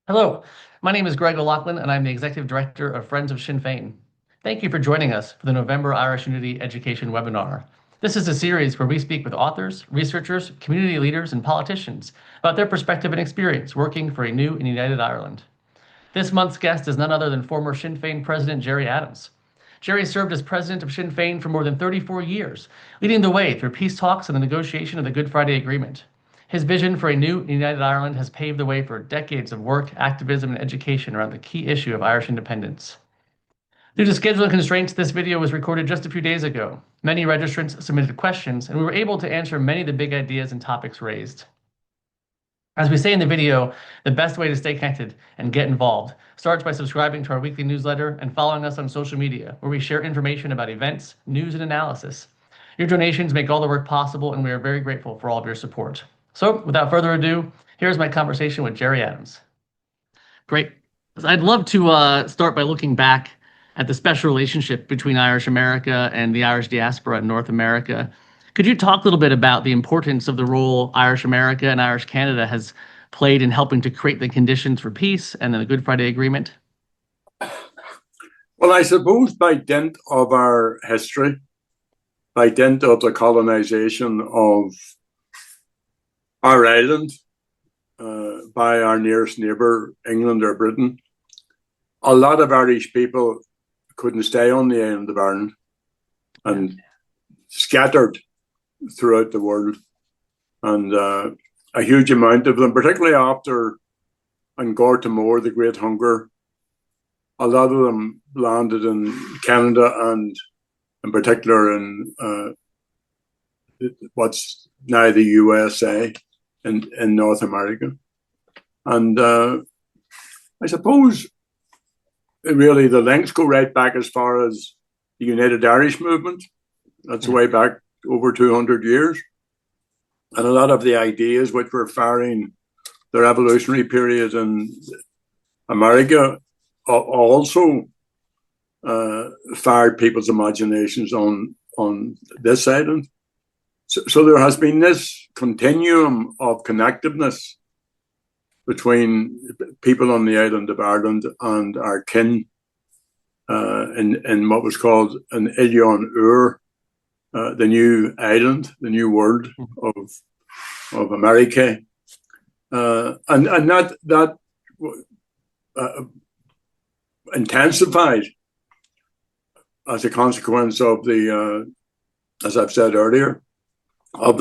Hello, my name is Greg O'Loughlin, and I'm the Executive Director of Friends of Sinn Féin. Thank you for joining us for the November Irish Unity Education webinar. This is a series where we speak with authors, researchers, community leaders, and politicians about their perspective and experience working for a new and united Ireland. This month's guest is none other than former Sinn Féin President Gerry Adams. Gerry served as president of Sinn Féin for more than 34 years, leading the way through peace talks and the negotiation of the Good Friday Agreement. His vision for a new and united Ireland has paved the way for decades of work, activism, and education around the key issue of Irish independence. Due to scheduling constraints, this video was recorded just a few days ago. Many registrants submitted questions, and we were able to answer many of the big ideas and topics raised. As we say in the video, the best way to stay connected and get involved starts by subscribing to our weekly newsletter and following us on social media, where we share information about events, news, and analysis. Your donations make all the work possible, and we are very grateful for all of your support. So, without further ado, here's my conversation with Gerry Adams. Great. I'd love to start by looking back at the special relationship between Irish America and the Irish diaspora in North America. Could you talk a little bit about the importance of the role Irish America and Irish Canada has played in helping to create the conditions for peace and then the Good Friday Agreement? Well, I suppose by dint of our history, by dint of the colonization of our island by our nearest neighbour, England or Britain, a lot of Irish people couldn't stay on the island of Ireland and scattered throughout the world. And a huge amount of them, particularly after Angor Timor, the Great Hunger, a lot of them landed in Canada and in particular in what's now the USA in North America. And I suppose really the links go right back as far as the United Irish movement. That's way back over 200 years. And a lot of the ideas which were firing the revolutionary period in America also fired people's imaginations on this island. So there has been this continuum of connectiveness between people on the island of Ireland and our kin in what was called an Ilion Ur, the new island, the new world of America, and that intensified as a consequence of the, as I've said earlier, of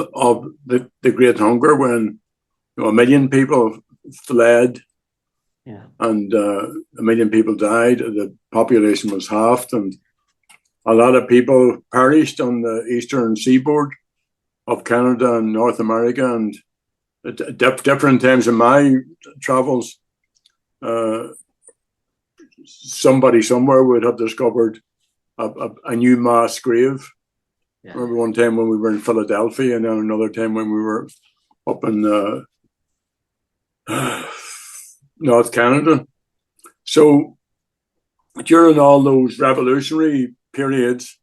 the Great Hunger, when 1 million people fled, and 1 million people died. The population was halved, and a lot of people perished on the eastern seaboard of Canada and North America. And at different times in my travels, somebody somewhere would have discovered a new mass grave. I remember one time when we were in Philadelphia, and then another time when we were up in North Canada. So during all those revolutionary periods,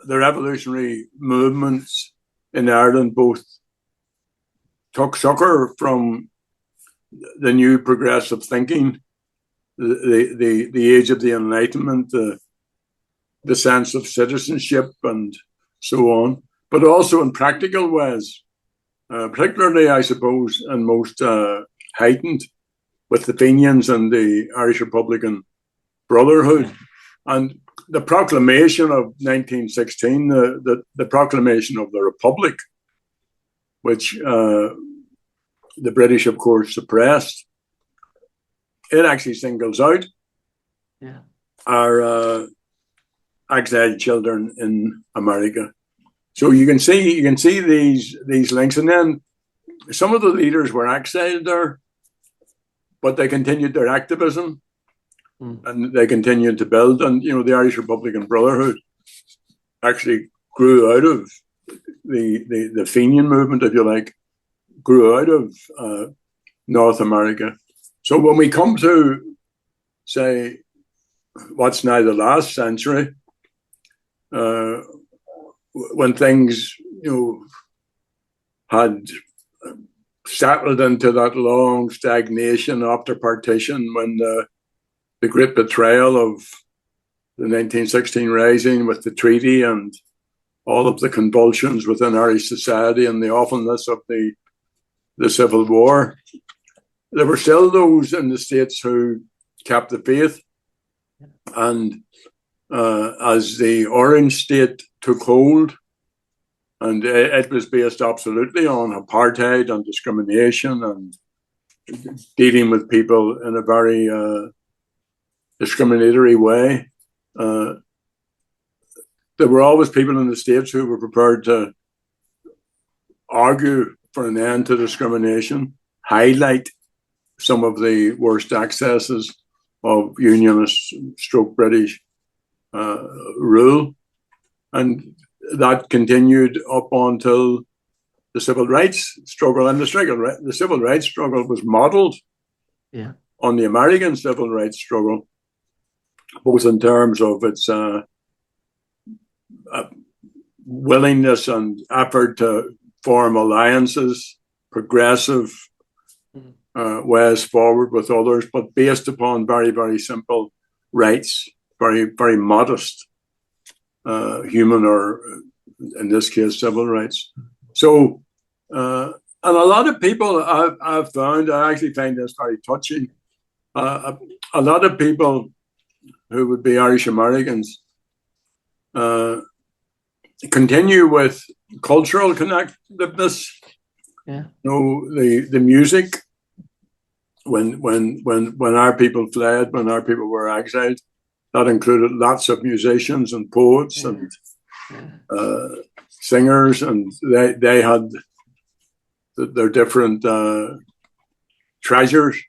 the revolutionary movements in Ireland both took succor from the new progressive thinking, the age of the Enlightenment, the sense of citizenship and so on, but also in practical ways, particularly, I suppose, and most heightened with the Fenians and the Irish Republican Brotherhood. And the proclamation of 1916, the proclamation of the Republic, which the British, of course, suppressed, it actually singles out our exiled children in America. So you can see these links, and then some of the leaders were exiled there, but they continued their activism and they continued to build. And the Irish Republican Brotherhood actually grew out of the Fenian movement, if you like, grew out of North America. So when we come to, say, what's now the last century, when things, had settled into that long stagnation after partition when the great betrayal of the 1916 Rising with the treaty and all of the convulsions within Irish society and the awfulness of the Civil War. There were still those in the States who kept the faith. And as the Orange State took hold, and it was based absolutely on apartheid and discrimination and dealing with people in a very discriminatory way. There were always people in the States who were prepared to argue for an end to discrimination, highlight some of the worst excesses of unionist stroke British rule. And that continued up until the civil rights struggle. And the civil rights struggle was modeled on the American civil rights struggle, both in terms of its willingness and effort to form alliances, progressive ways forward with others, but based upon very, very simple rights, very, very modest human or, in this case, civil rights. So, and a lot of people I've found, I actually find this very touching. A lot of people who would be Irish Americans continue with cultural connectiveness. Yeah. You know, the music. When our people fled, when our people were exiled, that included lots of musicians and poets and singers, and they had their different treasures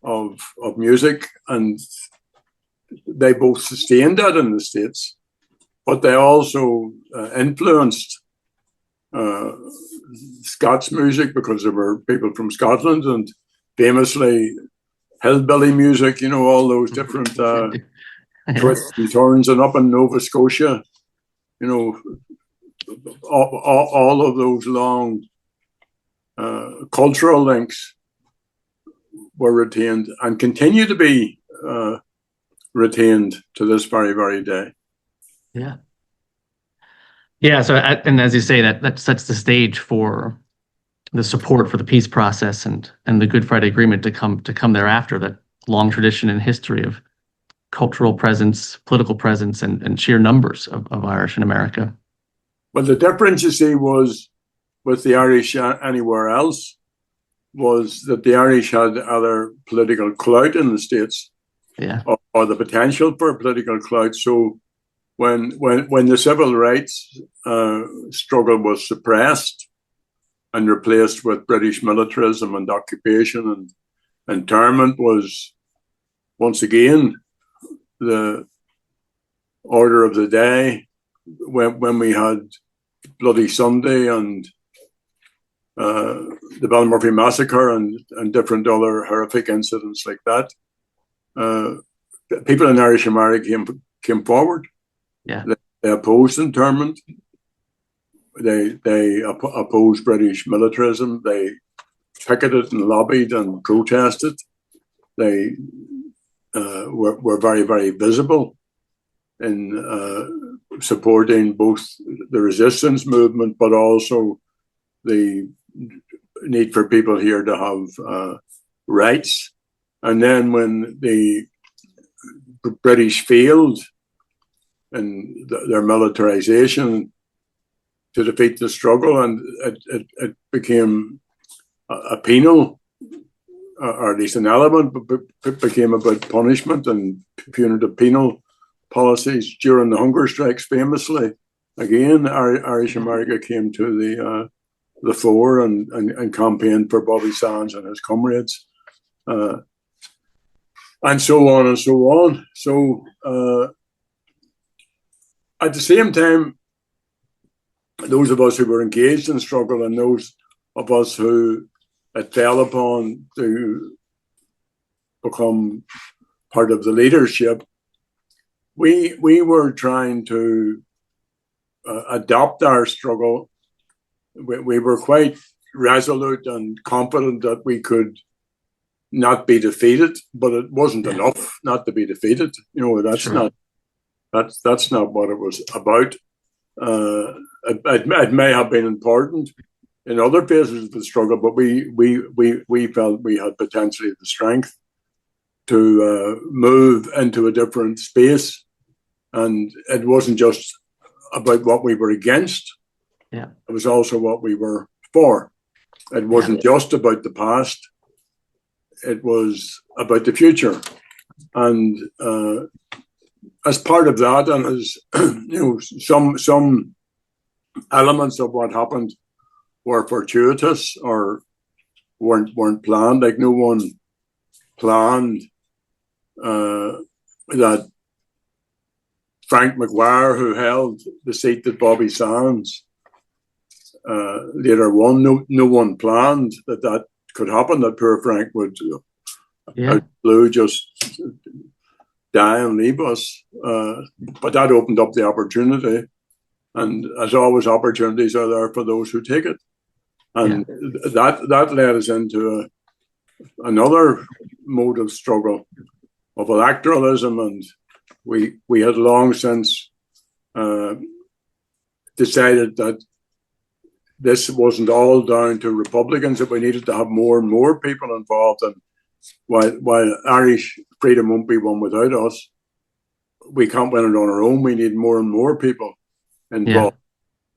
of music, and they both sustained that in the States, but they also influenced Scots music, because there were people from Scotland, and famously hillbilly music, you know, all those different twists and turns, and up in Nova Scotia, you know, all of those long cultural links were retained and continue to be retained to this very, very day. Yeah. Yeah. So, and as you say, that sets the stage for the support for the peace process and the Good Friday Agreement to come thereafter. That long tradition and history of cultural presence, political presence, and sheer numbers of Irish in America. But the difference, you see, was with the Irish anywhere else, was that the Irish had other political clout in the States, or the potential for political clout. So when the civil rights struggle was suppressed and replaced with British militarism and occupation and internment, was once again the order of the day. When we had Bloody Sunday and the Ballymurphy Massacre and different other horrific incidents like that, people in Irish America came forward. Yeah, they opposed internment. They opposed British militarism. They picketed and lobbied and protested. They were very, very visible in supporting both the resistance movement, but also the need for people here to have rights. And then when the British failed in their militarization to defeat the struggle, and it became a penal, or at least an element, but it became about punishment and punitive penal policies during the hunger strikes. Famously, again, Irish America came to the fore and campaigned for Bobby Sands and his comrades, and so on and so on. So at the same time, those of us who were engaged in struggle and those of us who it fell upon to become part of the leadership, we were trying to adopt our struggle. We were quite resolute and confident that we could not be defeated, but it wasn't enough not to be defeated. That's not what it was about. It may have been important in other phases of the struggle, but we felt we had potentially the strength to move into a different space, and it wasn't just about what we were against. Yeah, it was also what we were for. It wasn't just about the past; it was about the future, and as part of that, and as some elements of what happened were fortuitous or weren't planned. Like no one planned that Frank McGuire, who held the seat that Bobby Sands later won, no one planned that could happen. That poor Frank would out blue just die and leave us. But that opened up the opportunity. And as always, opportunities are there for those who take it. And that led us into another mode of struggle, of electoralism. And we had long since decided that this wasn't all down to Republicans, that we needed to have more and more people involved. And while Irish freedom won't be won without us, we can't win it on our own. We need more and more people involved.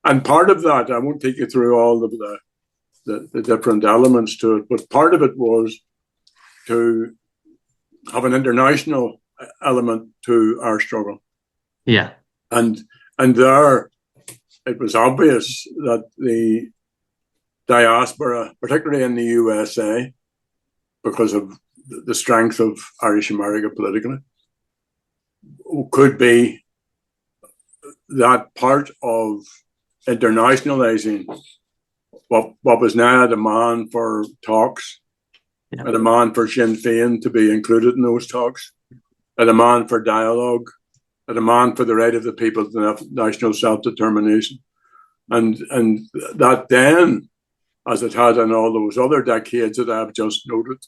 And part of that, I won't take you through all of the different elements to it, but part of it was to have an international element to our struggle. Yeah. And there, it was obvious that the diaspora, particularly in the USA, because of the strength of Irish America politically, could be that part of internationalizing what was now a demand for talks, a demand for Sinn Féin to be included in those talks, a demand for dialogue, a demand for the right of the people to national self-determination. And that then, as it had in all those other decades that I've just noted,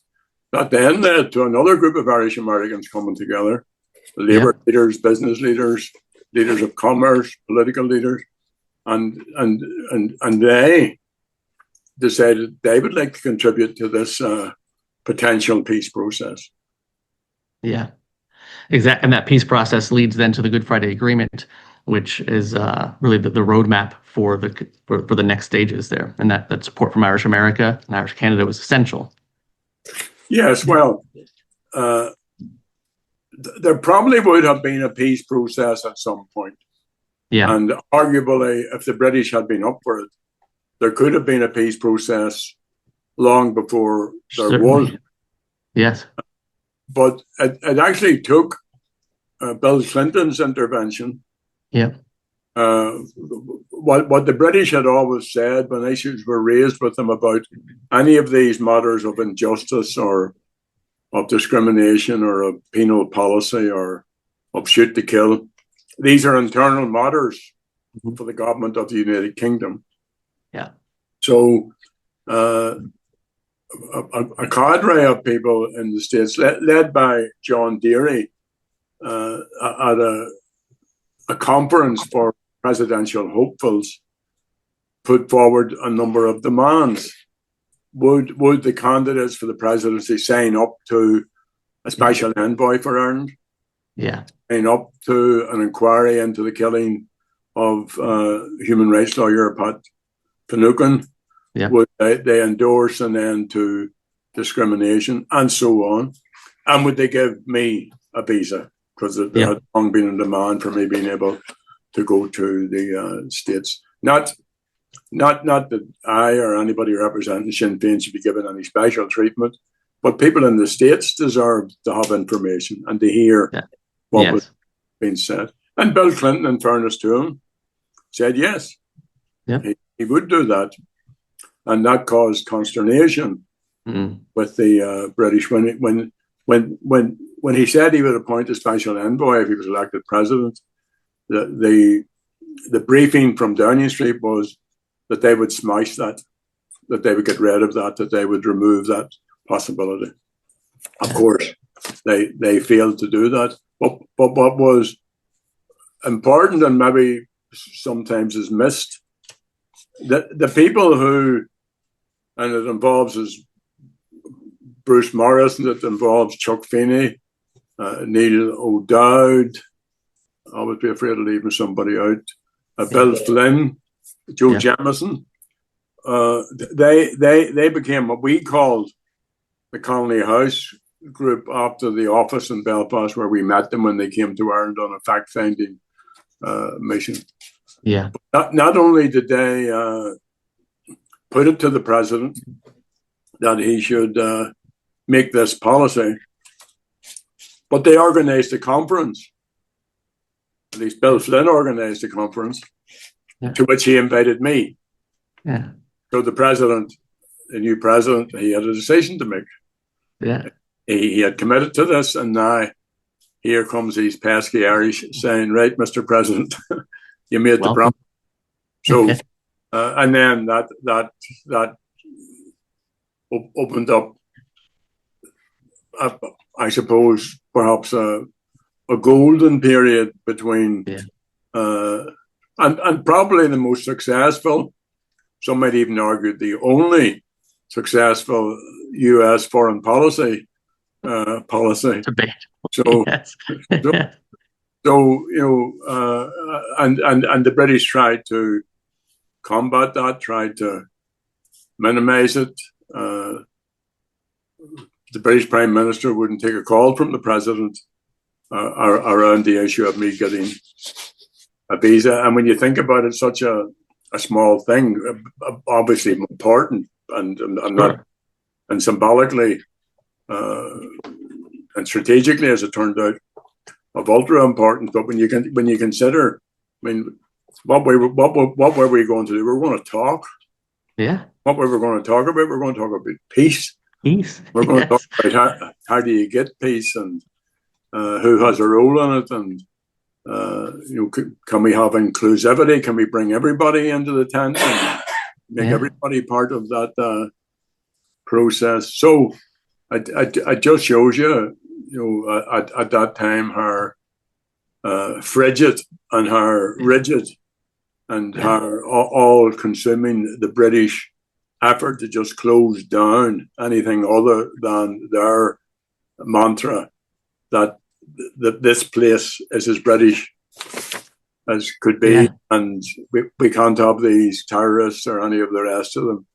that then led to another group of Irish Americans coming together, labour leaders, business leaders, leaders of commerce, political leaders, and they decided they would like to contribute to this potential peace process. Yeah, exactly. And that peace process leads then to the Good Friday Agreement, which is really the roadmap for the next stages there. And that support from Irish America and Irish Canada was essential. Yes, well, there probably would have been a peace process at some point. Yeah. And arguably, if the British had been up for it, there could have been a peace process long before there was. Yes. But it actually took Bill Clinton's intervention. Yeah. What the British had always said when issues were raised with them about any of these matters of injustice or of discrimination or of penal policy or of shoot to kill, these are internal matters for the government of the United Kingdom. Yeah. So a cadre of people in the States, led by John Gerry, at a conference for presidential hopefuls, put forward a number of demands. Would the candidates for the presidency sign up to a special envoy for Ireland? Yeah. Sign up to an inquiry into the killing of human rights lawyer Pat Finucane? Yeah. Would they endorse an end to discrimination and so on? And would they give me a visa? Because there had long been a demand for me being able to go to the States. Not that I or anybody representing Sinn Féin should be given any special treatment, but people in the States deserve to have information and to hear what was being said. And Bill Clinton, in fairness to him, said yes. Yeah. He would do that. And that caused consternation with the British when he said he would appoint a special envoy if he was elected president. The briefing from Downing Street was that they would smash that. that they would get rid of that they would remove that possibility. Of course, they failed to do that. But what was important and maybe sometimes is missed, the people who, and it involves Bruce Morris, and it involves Chuck Feeney, Neil O'Dowd, I would be afraid of leaving somebody out, Bill Flynn, Joe Jamieson. They became what we called the Colony House group after the office in Belfast, where we met them when they came to Ireland on a fact-finding mission. Yeah. Not only did they put it to the president that he should make this policy, but they organized a conference. At least Bill Flynn organized a conference to which he invited me. Yeah. So the new president, he had a decision to make. Yeah. He had committed to this, and now here comes these pesky Irish saying, "Right, Mr. President, you made the promise." So, and then that opened up, I suppose, perhaps a golden period between, and probably the most successful. Some might even argue the only successful U.S. foreign policy debate. So, so and the British tried to combat that, tried to minimize it. The British Prime Minister wouldn't take a call from the president around the issue of me getting a visa. And when you think about it, such a small thing, obviously important, and not, and symbolically and strategically, as it turned out, of ultra importance. But when you consider, I mean, what were we going to do? We were going to talk. Yeah. What we were going to talk about? We're going to talk about peace. Peace. We're going to talk about how do you get peace, and who has a role in it, and can we have inclusivity? Can we bring everybody into the tent and make everybody part of that process? So it just shows you, at that time, how frigid and how rigid and how all-consuming the British effort to just close down anything other than their mantra that this place is as British as could be, and we can't have these terrorists or any of the rest of them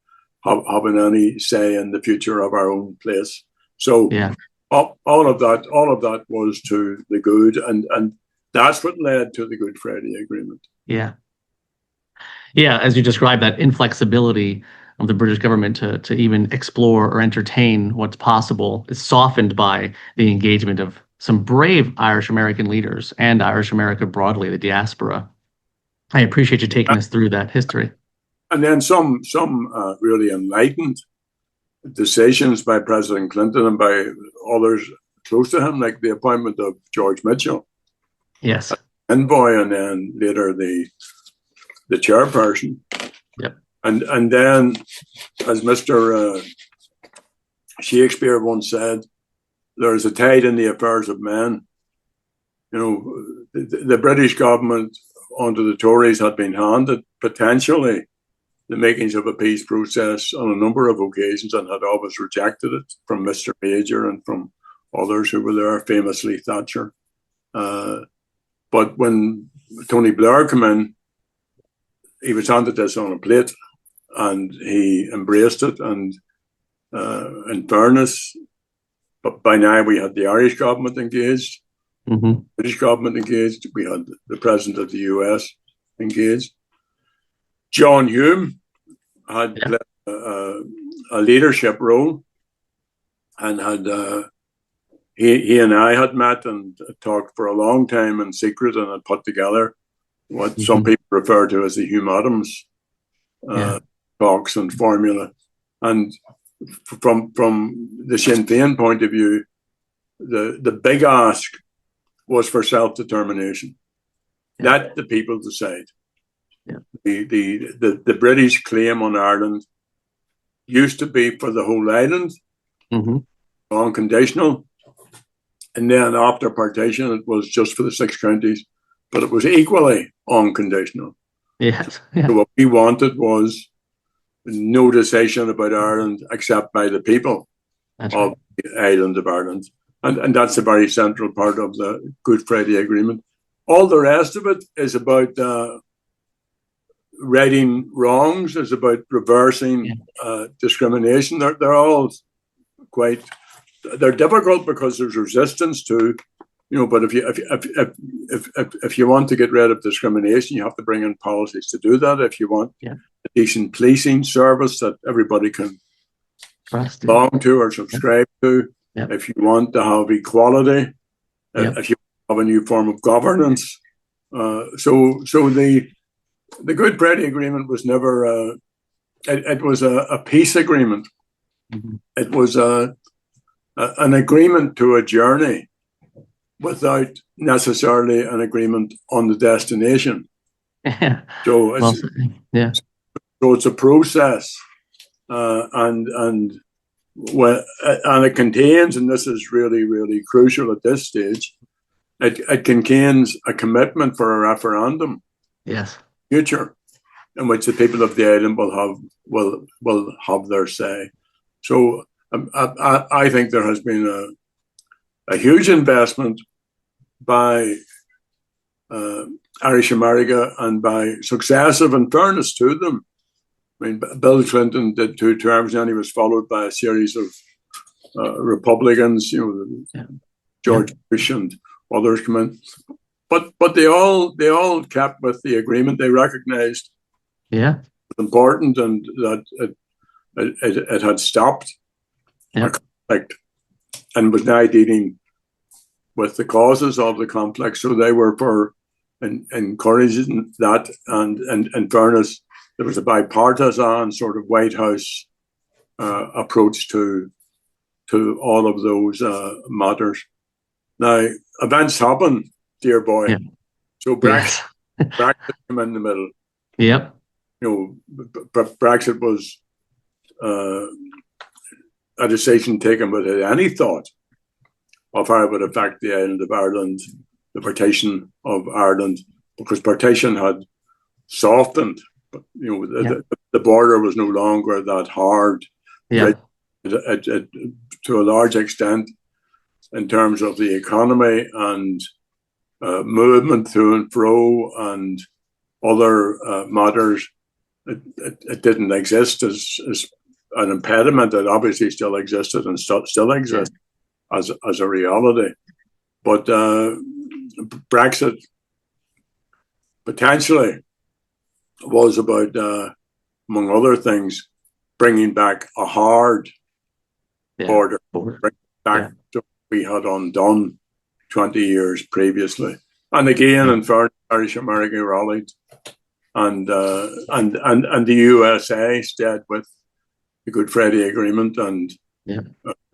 having any say in the future of our own place. So all of that was to the good, and that's what led to the Good Friday Agreement. Yeah, as you described, that inflexibility of the British government to even explore or entertain what's possible is softened by the engagement of some brave Irish American leaders and Irish America broadly, the diaspora. I appreciate you taking us through that history. And then some really enlightened decisions by President Clinton and by others close to him, like the appointment of George Mitchell. Yes. Envoy, and then later the chairperson. Yep. And then, as Mr. Shakespeare once said, there is a tide in the affairs of men. The British government under the Tories had been handed potentially the makings of a peace process on a number of occasions, and had always rejected it, from Mr. Major and from others who were there, famously Thatcher. But when Tony Blair came in, he was handed this on a plate, and he embraced it. And in fairness, but by now we had the Irish government engaged, British government engaged, we had the President of the US engaged. John Hume had played a leadership role, and he and I had met and talked for a long time in secret, and had put together what some people refer to as the Hume Adams talks and formula. And from the Sinn Féin point of view, the big ask was for self-determination. Let the people decide. The British claim on Ireland used to be for the whole island, unconditional. And then after partition, it was just for the 6 counties, but it was equally unconditional. Yes. Yeah. So what we wanted was no decision about Ireland except by the people of the island of Ireland. And that's a very central part of the Good Friday Agreement. All the rest of it is about righting wrongs, is about reversing discrimination. They're all quite, they're difficult because there's resistance to, but if you want to get rid of discrimination, you have to bring in policies to do that. If you want a decent policing service that everybody can belong to or subscribe to, if you want to have equality, if you have a new form of governance. So the Good Friday Agreement was never, it was a peace agreement. It was an agreement to a journey without necessarily an agreement on the destination. So it's a process, and it contains, and this is really, really crucial at this stage, it contains a commitment for a referendum. Yes. Future, in which the people of the island will have their say. So I think there has been a huge investment by Irish America and by successive, in fairness to them. I mean, Bill Clinton did 2 terms, and he was followed by a series of Republicans, George Bush and others come in. But they all kept with the agreement. They recognized it was important and that it had stopped a conflict and was now dealing with the causes of the conflict. So they were for encouraging that, and in fairness, there was a bipartisan sort of White House approach to all of those matters. Now, events happen, dear boy. Yeah. So Brexit came in the middle. Yep. Brexit was a decision taken without any thought of how it would affect the island of Ireland, the partition of Ireland, because partition had softened. But the border was no longer that hard. Yeah. To a large extent, in terms of the economy and movement to and fro and other matters, it didn't exist as an impediment. It obviously still existed and still exists as a reality. But Brexit potentially was about, among other things, bringing back a hard border, bringing back what we had undone 20 years previously. And again, in fairness, Irish America rallied, and the USA stayed with the Good Friday Agreement and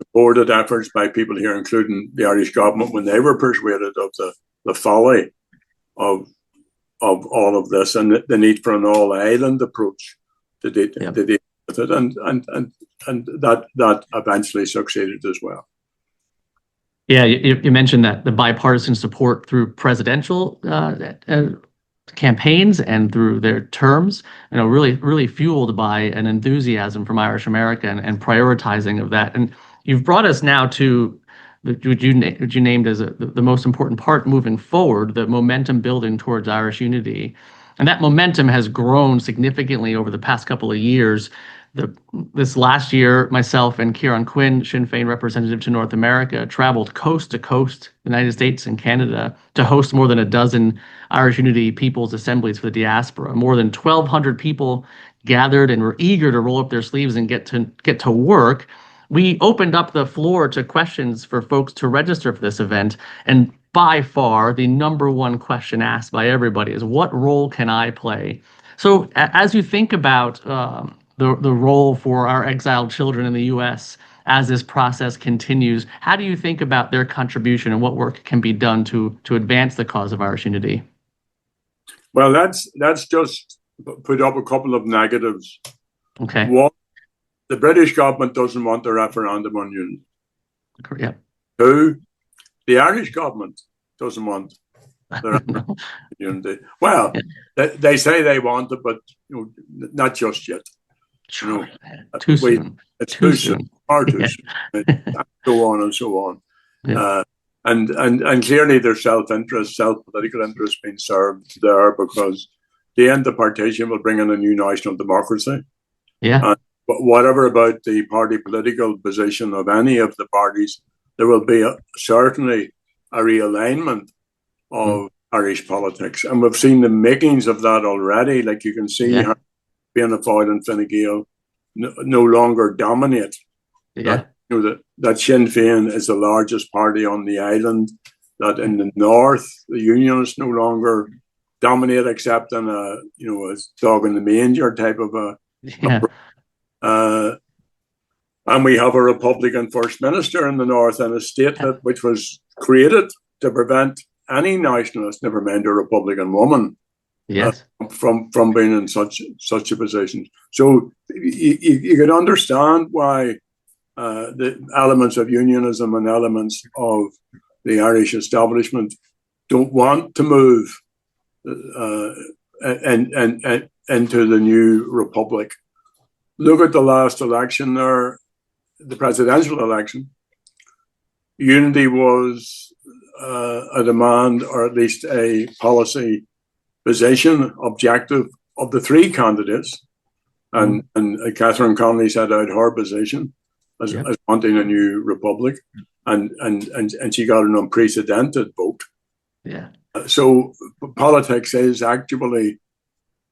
supported efforts by people here, including the Irish government, when they were persuaded of the folly of all of this and the need for an all-island approach to deal with it, and that eventually succeeded as well. Yeah, you mentioned that the bipartisan support through presidential campaigns and through their terms, really fueled by an enthusiasm from Irish America and prioritizing of that. And you've brought us now to what you named as the most important part moving forward, the momentum building towards Irish unity. And that momentum has grown significantly over the past couple of years. This last year, myself and Kieran Quinn, Sinn Féin representative to North America, traveled coast to coast, the United States and Canada, to host more than a dozen Irish Unity People's Assemblies for the diaspora. More than 1,200 people gathered and were eager to roll up their sleeves and get to work. We opened up the floor to questions for folks to register for this event, and by far the number one question asked by everybody is, what role can I play? So as you think about the role for our exiled children in the U.S. as this process continues, how do you think about their contribution and what work can be done to advance the cause of Irish unity? Well, that's just put up a couple of negatives. Okay. One the British government doesn't want a referendum on unity. Yeah. Two, the Irish government doesn't want the referendum No. on unity. Well, they say they want it, but not just yet. Sure. Too soon. It's Too too soon, soon. far too Yeah. soon. So on and so on. Yeah. And clearly there's self-interest, self-political interest being served there, because the end of partition will bring in a new national democracy. Yeah. But whatever about the party political position of any of the parties, there will be certainly a realignment of Irish politics. And we've seen the makings of that already. Like you can see how Fianna Fáil and Fine Gael no longer dominate. Yeah. That Sinn Féin is the largest party on the island, that in the north, the Unionists no longer dominate, except in a dog in the manger type of a. And we have a Republican First Minister in the north, in a state which was created to prevent any nationalist, never mind a Republican woman, from being in such a position. So you can understand why the elements of unionism and elements of the Irish establishment don't want to move into the new republic. Look at the last election there, the presidential election. Unity was a demand, or at least a policy position, objective of the three candidates. And Catherine Connolly set out her position as wanting a new republic, and she got an unprecedented vote. Yeah. So politics is actually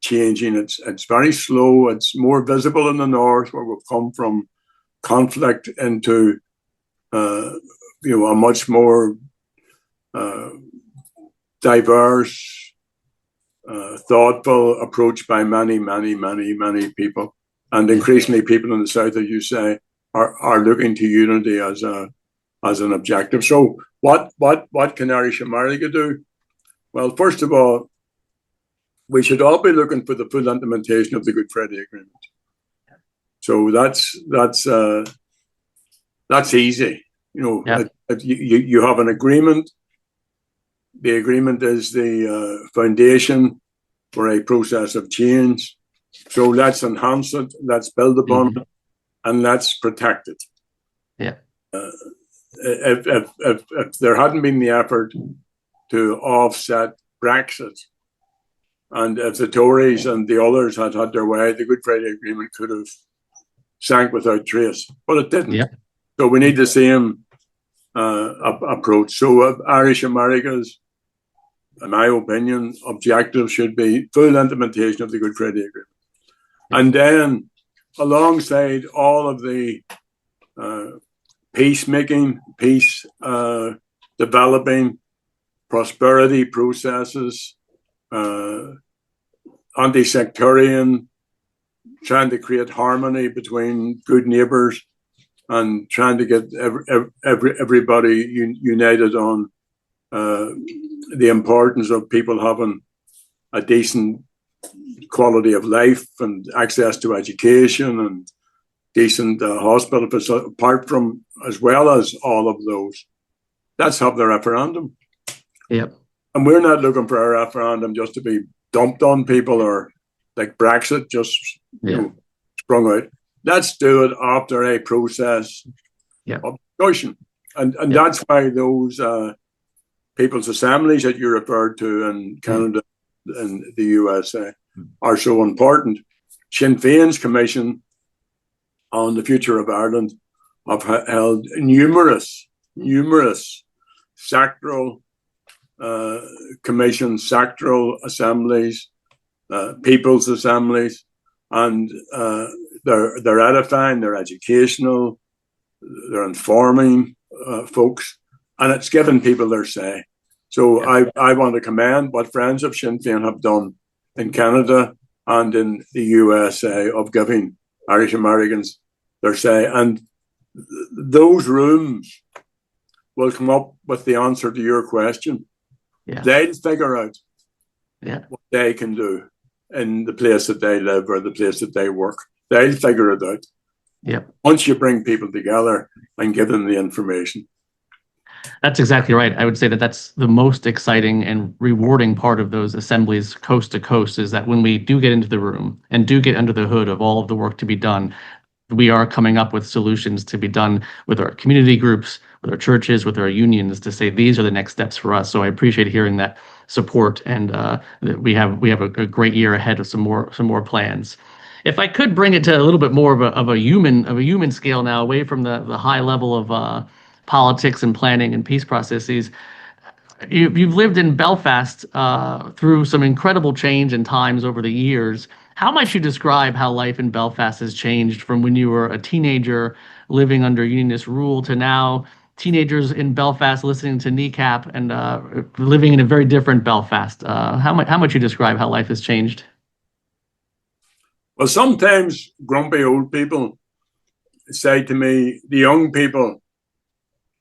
changing. It's very slow. It's more visible in the north, where we've come from conflict into a much more diverse, thoughtful approach by many people, and increasingly people in the south, as you say, are looking to unity as an objective. So what can Irish America do? Well, first of all, we should all be looking for the full implementation of the Good Friday Agreement. So that's easy. You have an agreement. The agreement is the foundation for a process of change. So let's enhance it, let's build upon it, and let's protect it. Yeah. If there hadn't been the effort to offset Brexit, and if the Tories and the others had had their way, the Good Friday Agreement could have sank without trace, but it didn't. Yeah. So we need the same approach. So Irish America's, in my opinion, objective should be full implementation of the Good Friday Agreement. Yeah. And then, alongside all of the peacemaking, peace developing, prosperity processes, anti-sectarian, trying to create harmony between good neighbours, and trying to get everybody united on the importance of people having a decent quality of life and access to education and decent hospital facilities. Apart from, as well as all of those, let's have the referendum. Yep. And we're not looking for a referendum just to be dumped on people, or like Brexit just sprung out. Let's do it after a process of discussion. And that's why those people's assemblies that you referred to in Canada and the USA are so important. Sinn Féin's Commission on the Future of Ireland have held numerous sectoral commissions, sectoral assemblies, people's assemblies, and they're edifying, they're educational, they're informing folks, and it's giving people their say. So I want to commend what friends of Sinn Féin have done in Canada and in the USA of giving Irish Americans their say. And those rooms will come up with the answer to your question. Yeah. They'll figure out what they can do in the place that they live or the place that they work. They'll figure it out. Yep. once you bring people together and give them the information. That's exactly right. I would say that that's the most exciting and rewarding part of those assemblies coast to coast, is that when we do get into the room and do get under the hood of all of the work to be done, we are coming up with solutions to be done with our community groups, with our churches, with our unions, to say these are the next steps for us. So I appreciate hearing that support, and that we have a great year ahead of some more plans. If I could bring it to a little bit more of a human scale now, away from the high level of politics and planning and peace processes. You've lived in Belfast through some incredible change and times over the years. How might you describe how life in Belfast has changed from when you were a teenager living under unionist rule to now teenagers in Belfast listening to Kneecap and living in a very different Belfast? How might you describe how life has changed? Well, sometimes grumpy old people say to me, the young people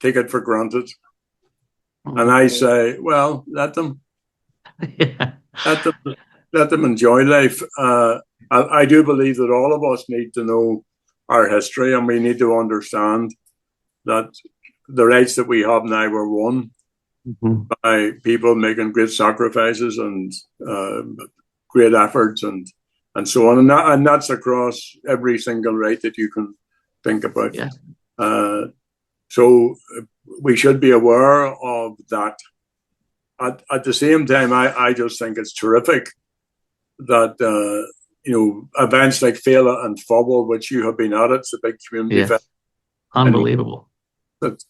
take it for granted. And I say, well, Yeah. let them, let them enjoy life. I do believe that all of us need to know our history, and we need to understand that the rights that we have now were won by people making great sacrifices and great efforts and so on. And that's across every single right that you can think about. Yeah. So we should be aware of that. At the same time, I just think it's terrific that events like Fela and Fubble, which you have been at, it's a big community event. Unbelievable. That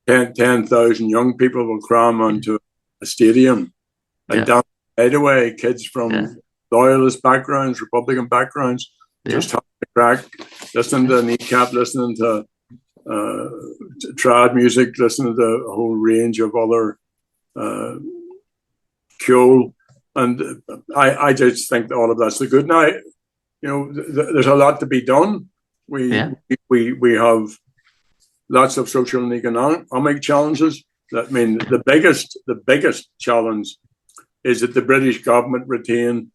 10,000 young people will cram onto a stadium and dance right away. Kids from loyalist backgrounds, Republican backgrounds, just having a crack, listening to Kneecap, listening to trad music, listening to a whole range of other Kjol, and I just think all of that's the good. Now, there's a lot to be done. We have lots of social and economic challenges. I mean, the biggest challenge is that the British government retain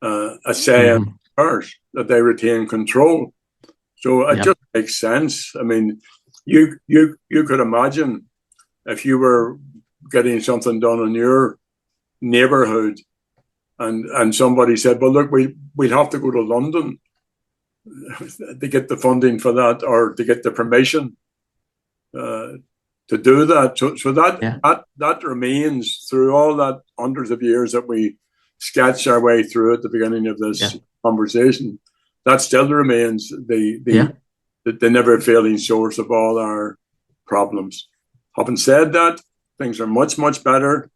a say in affairs, that they retain control. So it just makes sense. I mean, you could imagine if you were getting something done in your neighborhood and somebody said, well, look, we'd have to go to London to get the funding for that, or to get the permission to do that. So that remains through all that hundreds of years that we sketched our way through at the beginning of this conversation. That still remains the never failing source of all our problems. Having said that, things are much, much better.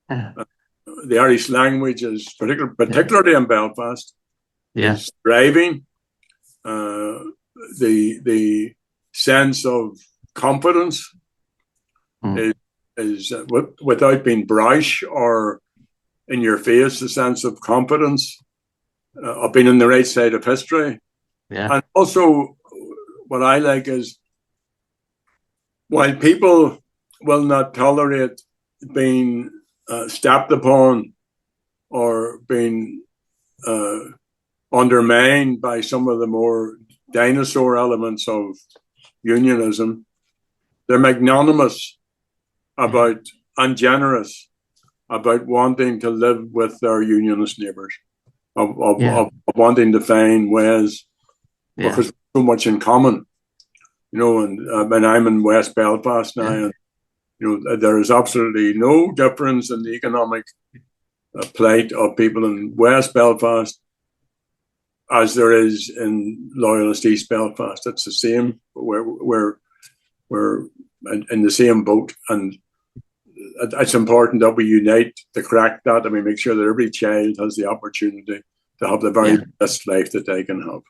The Irish language is particularly in Belfast, is thriving. The sense of confidence is without being brash or in your face, the sense of confidence of being on the right side of history. And also, what I like is, while people will not tolerate being stepped upon or being undermined by some of the more dinosaur elements of unionism, they're magnanimous about and generous about wanting to live with their unionist neighbours, of wanting to find ways, because so much in common. And I'm in West Belfast now, and there is absolutely no difference in the economic plight of people in West Belfast as there is in loyalist East Belfast. It's the same. We're in the same boat, and it's important that we unite to crack that, and we make sure that every child has the opportunity to have the very best life that they can have.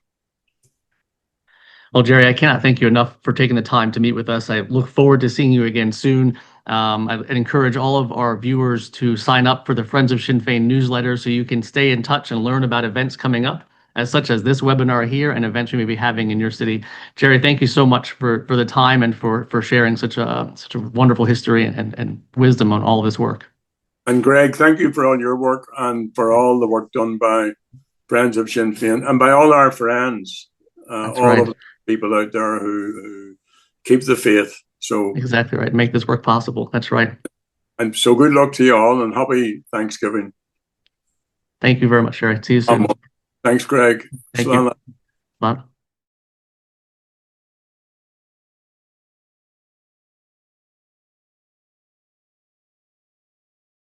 Well, Gerry, I cannot thank you enough for taking the time to meet with us. I look forward to seeing you again soon. I encourage all of our viewers to sign up for the Friends of Sinn Féin newsletter so you can stay in touch and learn about events coming up, such as this webinar here and events we may be having in your city. Gerry, thank you so much for the time and for sharing such a wonderful history and wisdom on all of this work. And Greg, thank you for all your work and for all the work done by Friends of Sinn Féin and by all our friends That's all right. of the people out there who keep the faith. So, Exactly right. Make this work possible. That's right. and so good luck to you all and happy Thanksgiving. Thank you very much, Gerry. See you soon. Thanks, Greg. Thank you. Bye.